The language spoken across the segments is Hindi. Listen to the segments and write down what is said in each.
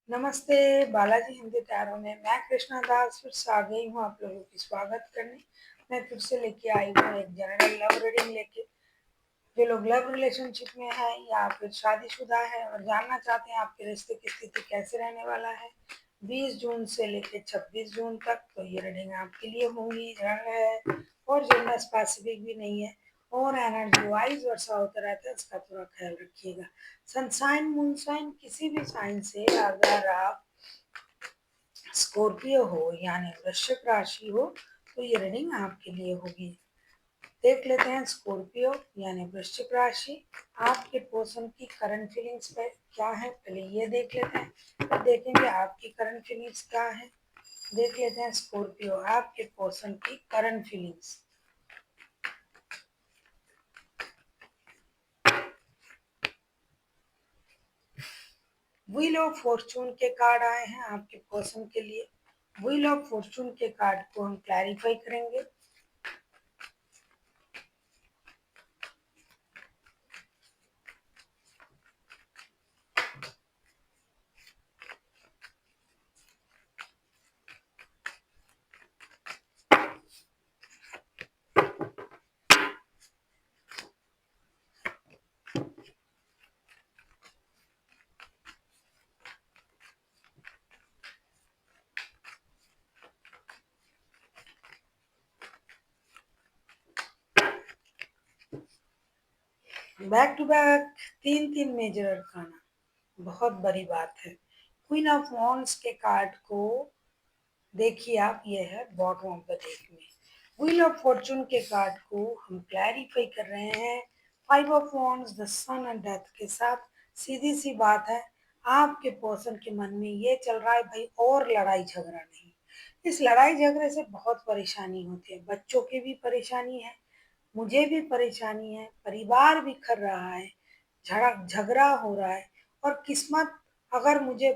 नमस्ते, बालाजी हिंदी टैरो में मैं कृष्णा दास फिर से आ गई हूँ आप लोगों की स्वागत करने। मैं फिर से लेके आई हूँ एक जनरल लव रीडिंग लेके। जो लोग लव रिलेशनशिप में है या फिर शादीशुदा है और जानना चाहते हैं आपके रिश्ते की स्थिति कैसे रहने वाला है 20 जून से लेकर 26 जून तक, तो ये रीडिंग आपके लिए होंगी। जनरल है और जेंडर स्पेसिफिक भी नहीं है और एनर्जी वाइज वर्षा होता रहता है, इसका थोड़ा ख्याल रखिएगा। सनसाइन मूनसाइन किसी भी साइन से अगर आप स्कॉर्पियो हो यानी वृश्चिक राशि हो तो ये रीडिंग आपके लिए होगी। देख लेते हैं स्कॉर्पियो यानी वृश्चिक राशि आपके पर्सन की करंट फीलिंग्स पे क्या है। पहले ये देख लेते हैं, फिर देखेंगे आपकी करंट फीलिंग्स क्या है। देख लेते हैं स्कॉर्पियो आपके पर्सन की current feelings. Wheel of fortune के कार्ड आए हैं आपके पर्सन के लिए। व्हील ऑफ फॉर्चून के कार्ड को हम क्लैरिफाई करेंगे। बैक टू बैक तीन तीन मेजर अरकाना, बहुत बड़ी बात है। क्वीन ऑफ वॉन्ड्स के कार्ड को देखिए आप, ये है बॉटम ऑफ द डेक में। व्हील ऑफ फॉर्चून के कार्ड को हम क्लैरिफाई कर रहे हैं five of wands the sun and death के साथ। सीधी सी बात है, आपके पर्सन के मन में ये चल रहा है भाई और लड़ाई झगड़ा नहीं। इस लड़ाई झगड़े से बहुत परेशानी होती है, बच्चों की भी परेशानी है, मुझे भी परेशानी है, परिवार बिखर रहा है, झगड़ा हो रहा है। और किस्मत अगर मुझे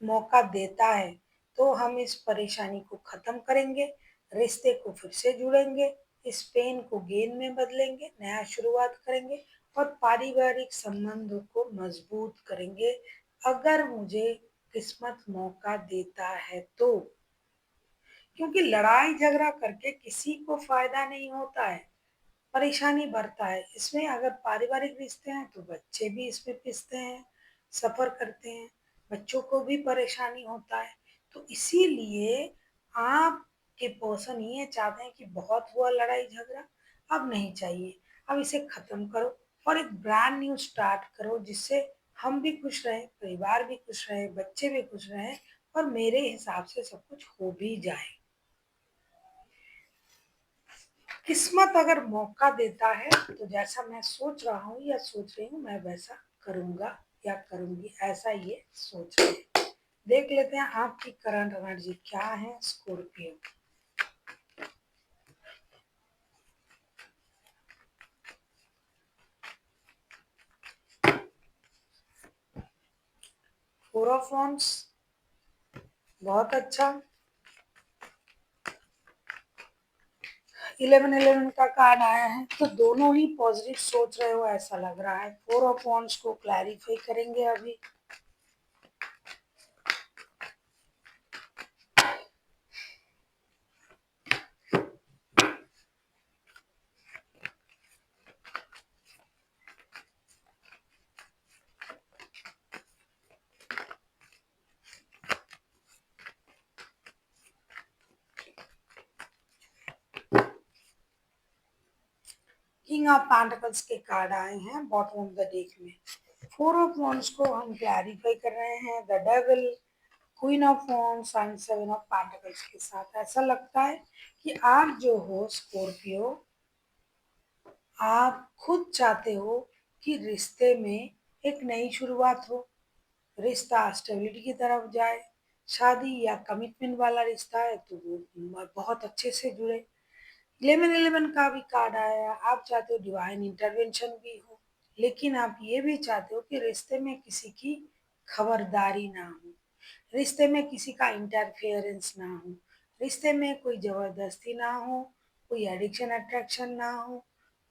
मौका देता है तो हम इस परेशानी को खत्म करेंगे, रिश्ते को फिर से जुड़ेंगे, इस पेन को गेन में बदलेंगे, नया शुरुआत करेंगे और पारिवारिक संबंधों को मजबूत करेंगे अगर मुझे किस्मत मौका देता है तो। क्योंकि लड़ाई झगड़ा करके किसी को फायदा नहीं होता है, परेशानी बढ़ता है इसमें। अगर पारिवारिक रिश्ते हैं तो बच्चे भी इसमें पिसते हैं, सफर करते हैं, बच्चों को भी परेशानी होता है। तो इसीलिए आपके पर्सन ये चाहते हैं कि बहुत हुआ लड़ाई झगड़ा, अब नहीं चाहिए, अब इसे खत्म करो और एक ब्रांड न्यू स्टार्ट करो जिससे हम भी खुश रहे, परिवार भी खुश रहे, बच्चे भी खुश रहे और मेरे हिसाब से सब कुछ हो भी जाए। किस्मत अगर मौका देता है तो जैसा मैं सोच रहा हूँ या सोच रही हूँ मैं वैसा करूँगा या करूँगी, ऐसा ये सोच रहे हैं। देख लेते हैं आपकी करंट एनर्जी क्या है स्कॉर्पियो। फोर ऑफ वॉन्ड्स, बहुत अच्छा। 1111 का कार्ड आया है तो दोनों ही पॉजिटिव सोच रहे हो ऐसा लग रहा है। फोर ऑफ वॉन्ड्स को क्लैरिफाई करेंगे अभी। किंग ऑफ पेंटिकल्स के कार्ड आए हैं बॉटम ऑफ द डेक में। फोर ऑफ वॉन्ड्स को हम क्लैरिफाई कर रहे हैं the devil, queen of wands and seven of pentacles के साथ। ऐसा लगता है कि आप जो हो स्कॉर्पियो, आप खुद चाहते हो कि रिश्ते में एक नई शुरुआत हो, रिश्ता स्टेबिलिटी की तरफ जाए। शादी या कमिटमेंट वाला रिश्ता है तो वो बहुत अच्छे से जुड़े। 1111 का भी कार्ड आया, आप चाहते हो डिवाइन इंटरवेंशन भी हो, लेकिन आप ये भी चाहते हो कि रिश्ते में किसी की खबरदारी ना हो, रिश्ते में किसी का इंटरफेरेंस ना हो, रिश्ते में कोई जबरदस्ती ना हो, कोई एडिक्शन अट्रैक्शन ना हो,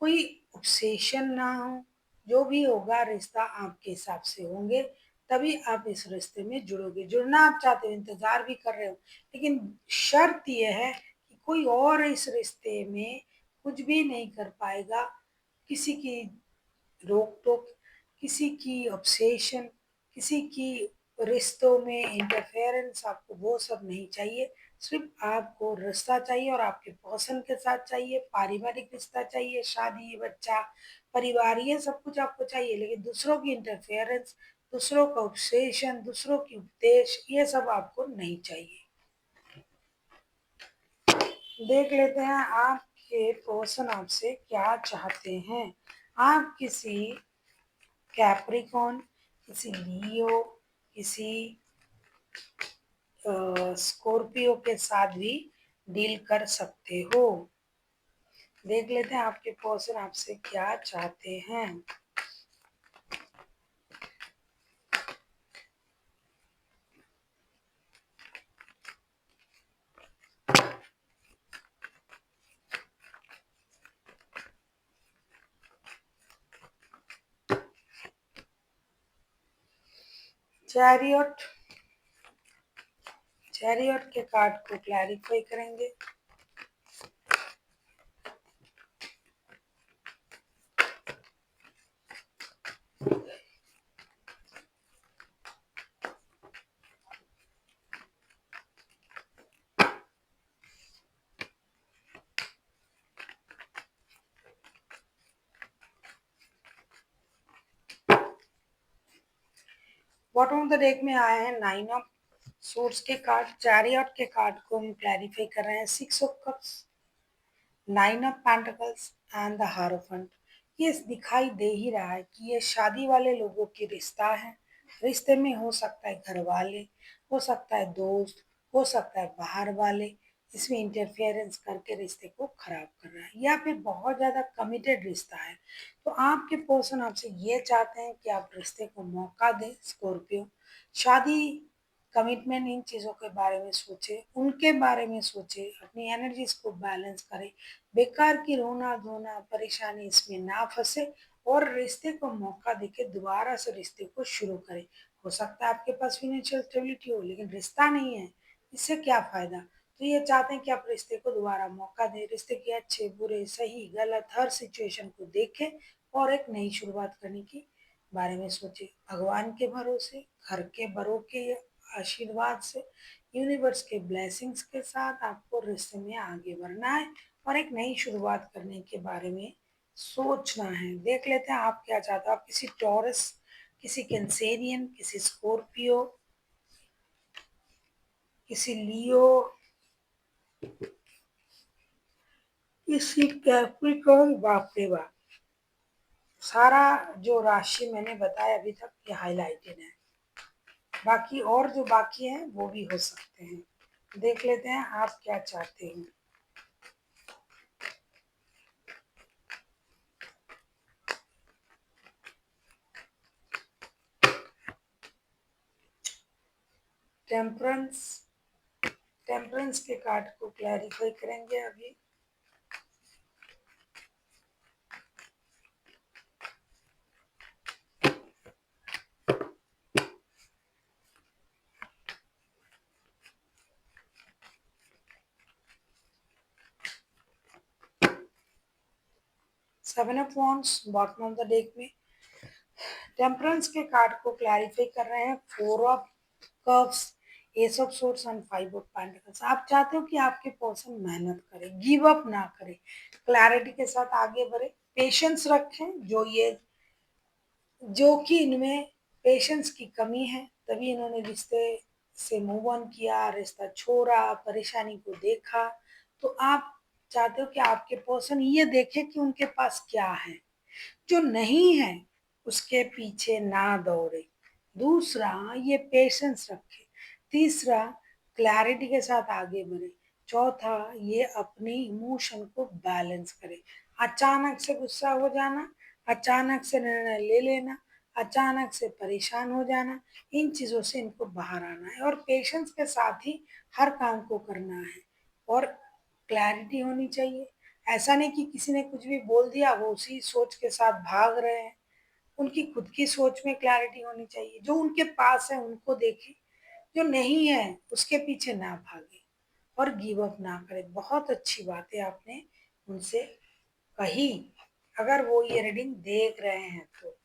कोई ऑब्सेशन ना हो। जो भी होगा रिश्ता आपके हिसाब से होंगे, तभी आप इस रिश्ते में जुड़ोगे। जुड़ना आप चाहते हो, इंतजार भी कर रहे हो, लेकिन शर्त यह है कि कोई और इस रिश्ते में कुछ भी नहीं कर पाएगा। किसी की रोक टोक, किसी की ऑब्सेशन, किसी की रिश्तों में इंटरफेरेंस, आपको वो सब नहीं चाहिए। सिर्फ आपको रिश्ता चाहिए और आपके पर्सन के साथ चाहिए, पारिवारिक रिश्ता चाहिए, शादी बच्चा परिवार, ये सब कुछ आपको चाहिए, लेकिन दूसरों की इंटरफेरेंस, दूसरों का ऑब्सेशन, दूसरों की उपदेश, ये सब आपको नहीं चाहिए। देख लेते हैं आपके पर्सन आपसे क्या चाहते हैं। आप किसी कैप्रिकॉन, किसी लियो, किसी स्कॉर्पियो के साथ भी डील कर सकते हो। देख लेते हैं आपके पर्सन आपसे क्या चाहते हैं। चैरियट, चैरियट के कार्ड को क्लैरिफाई करेंगे। बॉटम ऑफ द डेक में आए हैं 9 ऑफ सोर्स के कार्ड। चैरियट के कार्ड को हम क्लैरिफाई कर रहे हैं। 6 of cups, 9 of pentacles and the हारोफेंट। ये दिखाई दे ही रहा है कि ये शादी वाले लोगों की रिश्ता है। रिश्ते में हो सकता है घर वाले, हो सकता है दोस्त, हो सकता है बाहर वाले, इसमें इंटरफेरेंस करके रिश्ते को खराब कर रहा है, या फिर बहुत ज़्यादा कमिटेड रिश्ता है। तो आपके पर्सन आपसे ये चाहते हैं कि आप रिश्ते को मौका दें। स्कॉर्पियो, शादी, कमिटमेंट, इन चीज़ों के बारे में सोचे, उनके बारे में सोचे, अपनी एनर्जीज को बैलेंस करें, बेकार की रोना धोना परेशानी इसमें ना फंसे, और रिश्ते को मौका देके दोबारा से रिश्ते को शुरू करें। हो सकता है आपके पास फिनेंशियल स्टेबिलिटी हो, लेकिन रिश्ता नहीं है, इससे क्या फायदा। तो ये चाहते हैं कि आप रिश्ते को दोबारा मौका दें, रिश्ते के अच्छे बुरे सही गलत हर सिचुएशन को देखें और एक नई शुरुआत करने की बारे में सोचे। भगवान के भरोसे, घर के बड़ों के आशीर्वाद से, यूनिवर्स के ब्लेसिंग्स के साथ आपको रिश्ते में आगे बढ़ना है और एक नई शुरुआत करने के बारे में सोचना है। देख लेते हैं आप क्या चाहते हो। आप किसी टॉरस, किसी कैंसेरियन, किसी स्कॉर्पियो, किसी लियो, किसी कैप्रिकॉर्न, बाप रे बाप, सारा जो राशि मैंने बताया अभी तक ये हाईलाइटेड है। बाकी और जो बाकी हैं वो भी हो सकते हैं। देख लेते हैं आप क्या चाहते हैं। टेम्परेंस, टेम्परेंस के कार्ड को क्लैरिफाई करेंगे अभी। Seven of wands bottom of the deck में। टेम्परेंस के कार्ड को क्लैरिफाई कर रहे हैं। 4 of cups, S of swords and 5 of pentacles. आप चाहते हो कि आपके पर्सन मेहनत करे, गिव अप ना करे, क्लैरिटी के साथ आगे बढ़े, पेशेंस रखें। जो कि इनमें पेशेंस की कमी है, तभी इन्होंने रिश्ते से मूव ऑन किया, रिश्ता छोड़ा, परेशानी को देखा। तो आप चाहते हो कि आपके पर्सन ये देखे कि उनके पास क्या है, जो नहीं है उसके पीछे ना दौड़े। दूसरा, ये पेशेंस रखे। तीसरा, क्लैरिटी के साथ आगे बढ़े। चौथा, ये अपने इमोशन को बैलेंस करे। अचानक से गुस्सा हो जाना, अचानक से निर्णय ले लेना, अचानक से परेशान हो जाना, इन चीज़ों से इनको बाहर आना है और पेशेंस के साथ ही हर काम को करना है। और क्लैरिटी होनी चाहिए। ऐसा नहीं कि किसी ने कुछ भी बोल दिया वो उसी सोच के साथ भाग रहे हैं। उनकी खुद की सोच में क्लैरिटी होनी चाहिए। जो उनके पास है उनको देखें, जो नहीं है उसके पीछे ना भागे और गिव अप ना करें। बहुत अच्छी बातें आपने उनसे कही। अगर वो ये रीडिंग देख रहे हैं तो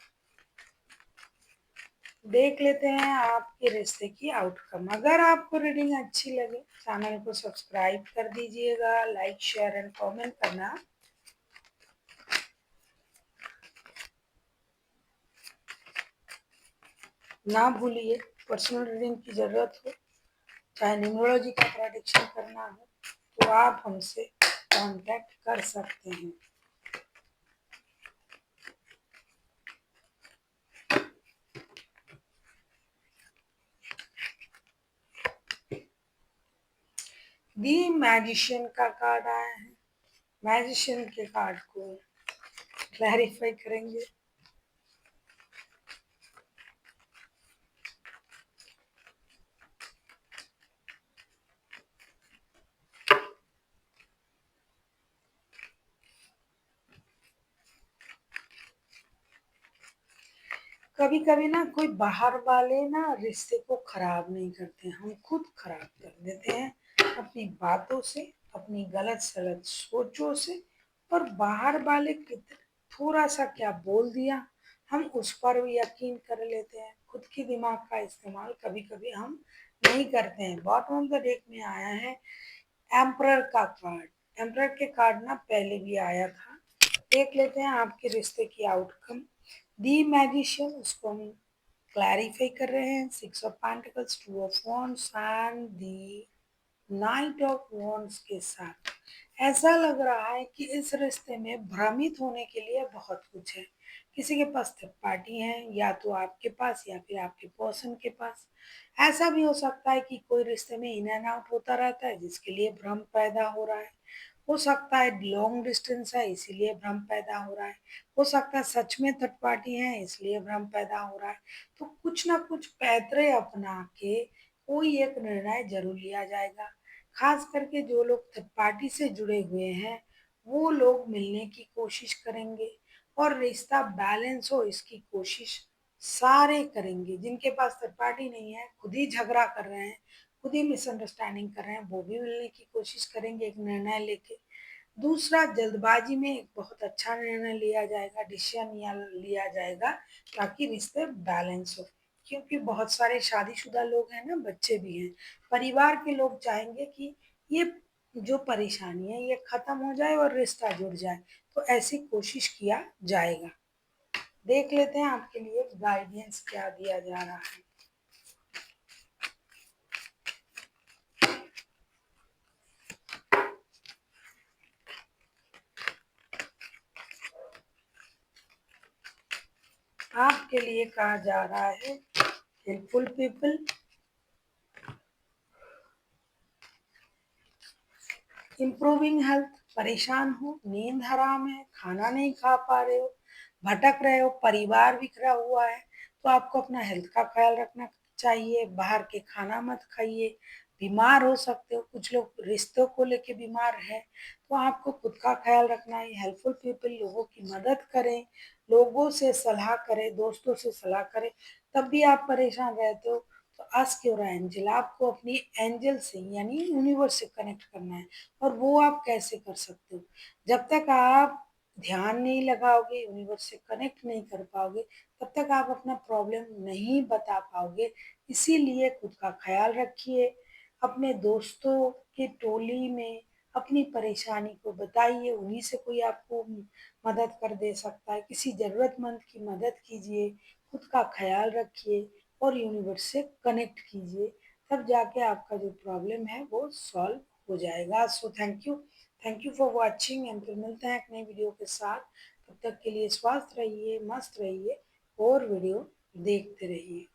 देख लेते हैं आपके रिश्ते की आउटकम। अगर आपको रीडिंग अच्छी लगे चैनल को सब्सक्राइब कर दीजिएगा, लाइक शेयर एंड कमेंट करना ना भूलिए। पर्सनल रीडिंग की ज़रूरत हो, चाहे न्यूमरोलॉजी का प्रेडिक्शन करना हो, तो आप हमसे कांटेक्ट कर सकते हैं। दी मैजिशियन का कार्ड आया है। मैजिशियन के कार्ड को क्लैरिफाई करेंगे। कभी कभी ना कोई बाहर वाले ना रिश्ते को खराब नहीं करते, हम खुद खराब कर देते हैं अपनी बातों से, अपनी गलत सलत सोचों से। और बाहर वाले थोड़ा सा क्या बोल दिया, हम उस पर भी यकीन कर लेते हैं। खुद की दिमाग का इस्तेमाल कभी कभी हम नहीं करते हैं। बॉटम ऑफ द डेक में आया है एम्परर का कार्ड। एम्परर के कार्ड ना पहले भी आया था। देख लेते हैं आपके रिश्ते की आउटकम। दी मैजिशियन, उसको हम क्लैरिफाई कर रहे हैं। 6 of pentacles, 2 of wands and the night of wands के साथ ऐसा लग रहा है कि इस रिश्ते में भ्रमित होने के लिए बहुत कुछ है। किसी के पास थर्ड पार्टी है, या तो आपके पास या फिर आपके पर्सन के पास। ऐसा भी हो सकता है कि कोई रिश्ते में इन एंड आउट होता रहता है जिसके लिए भ्रम पैदा हो रहा है। हो सकता है लॉन्ग डिस्टेंस है इसीलिए भ्रम पैदा हो रहा है। हो सकता है सच में थर्ड पार्टी है इसलिए भ्रम पैदा हो रहा है। तो कुछ ना कुछ पैतरे अपना के कोई एक निर्णय जरूर लिया जाएगा। खास करके जो लोग थर्ड पार्टी से जुड़े हुए हैं वो लोग मिलने की कोशिश करेंगे और रिश्ता बैलेंस हो इसकी कोशिश सारे करेंगे। जिनके पास थर्ड पार्टी नहीं है, खुद ही झगड़ा कर रहे हैं, खुद ही मिसअंडरस्टैंडिंग कर रहे हैं, वो भी मिलने की कोशिश करेंगे एक निर्णय लेके। दूसरा, जल्दबाजी में एक बहुत अच्छा निर्णय लिया जाएगा, डिसीजन लिया जाएगा ताकि रिश्ते बैलेंस हो। क्योंकि बहुत सारे शादीशुदा लोग हैं ना, बच्चे भी हैं, परिवार के लोग चाहेंगे कि ये जो परेशानी है ये खत्म हो जाए और रिश्ता जुड़ जाए। तो ऐसी कोशिश किया जाएगा। देख लेते हैं आपके लिए गाइडेंस क्या दिया जा रहा है। आपके लिए कहा जा रहा है हेल्पफुल पीपल, इम्प्रूविंग हेल्थ। परेशान हो, नींद हराम है, खाना नहीं खा पा रहे हो, भटक रहे हो, परिवार बिखरा हुआ है, तो आपको अपना हेल्थ का ख्याल रखना चाहिए। बाहर के खाना मत खाइए, बीमार हो सकते हो। कुछ लोग रिश्तों को लेके बीमार है, तो आपको खुद का ख्याल रखना है। हेल्पफुल पीपल, लोगों की मदद करें, लोगों से सलाह करें, दोस्तों से सलाह करें। तब भी आप परेशान रहते हो तो आस्क योर एंजल, आपको अपनी एंजल से यानी यूनिवर्स से कनेक्ट करना है। और वो आप कैसे कर सकते हो? जब तक आप ध्यान नहीं लगाओगे, यूनिवर्स से कनेक्ट नहीं कर पाओगे, तब तक आप अपना प्रॉब्लम नहीं बता पाओगे। इसीलिए खुद का ख्याल रखिए। अपने दोस्तों की टोली में अपनी परेशानी को बताइए, उन्हीं से कोई आपको मदद कर दे सकता है। किसी ज़रूरतमंद की मदद कीजिए, खुद का ख्याल रखिए और यूनिवर्स से कनेक्ट कीजिए। तब जाके आपका जो प्रॉब्लम है वो सॉल्व हो जाएगा। So thank you for watching and फिर मिलते हैं एक नई वीडियो के साथ। तब तक के लिए स्वस्थ रहिए, मस्त रहिए और वीडियो देखते रहिए।